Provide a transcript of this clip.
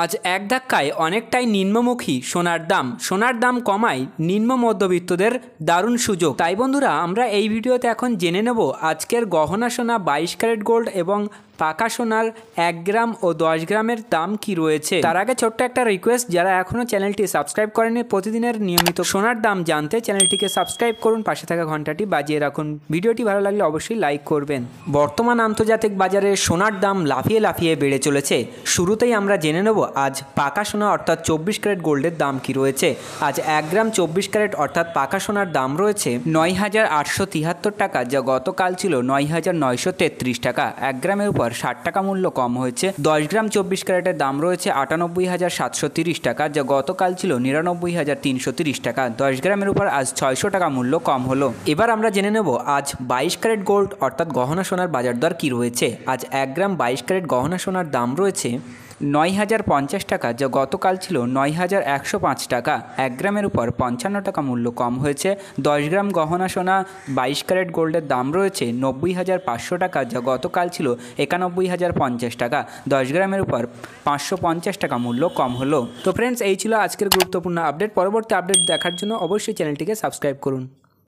আজ এক ধাক্কায় অনেকটাই নিম্নমুখী সোনার দাম কমায় নিম্ন মধ্যবিত্তদের দারুণ সুযোগ। তাই বন্ধুরা, আমরা এই ভিডিওতে এখন জেনে নেব আজকের গহনা সোনা 22 ক্যারেট গোল্ড এবং পাকা সোনার 1 গ্রাম ও 10 গ্রামের দাম কি রয়েছে। তার আগে ছোট্ট একটা রিকোয়েস্ট, যারা এখনও চ্যানেলটি সাবস্ক্রাইব করেনি প্রতিদিনের নিয়মিত সোনার দাম জানতে চ্যানেলটিকে সাবস্ক্রাইব করুন, পাশে থাকা ঘন্টাটি বাজিয়ে রাখুন। ভিডিওটি ভালো লাগলে অবশ্যই লাইক করবেন। বর্তমান আন্তর্জাতিক বাজারে সোনার দাম লাফিয়ে লাফিয়ে বেড়ে চলেছে। শুরুতেই আমরা জেনে নেব আজ পাকা সোনা অর্থাৎ 24 ক্যারেট গোল্ডের দাম কি রয়েছে। আজ 1 গ্রাম 24 ক্যারেট অর্থাৎ পাকা সোনার দাম রয়েছে 9,873 টাকা, যা গতকাল ছিল 9,933 টাকা। 1 গ্রামের উপর 60 টাকা মূল্য কম হয়েছে। 10 গ্রাম 24 ক্যারেটের দাম রয়েছে 98,730 টাকা, যা গতকাল ছিল 99,330 টাকা। 10 গ্রামের উপর আজ 600 টাকা মূল্য কম হলো। এবার আমরা জেনে নেব আজ 22 ক্যারেট গোল্ড অর্থাৎ গহনা সোনার বাজার দর কী রয়েছে। আজ 1 গ্রাম 22 ক্যারেট গহনা সোনার দাম রয়েছে 9,050 টাকা, যা গতকাল ছিল 9,105 টাকা। 1 গ্রামের উপর 55 টাকা মূল্য কম হয়েছে। 10 গ্রাম গহনা সোনা 22 ক্যারেট গোল্ডের দাম রয়েছে 90,500 টাকা, যা গতকাল ছিল 91,050 টাকা। 10 গ্রামের উপর 550 টাকা মূল্য কম হলো। তো ফ্রেন্ডস, এই ছিল আজকের গুরুত্বপূর্ণ আপডেট। পরবর্তী আপডেট দেখার জন্য অবশ্যই চ্যানেলটিকে সাবস্ক্রাইব করুন।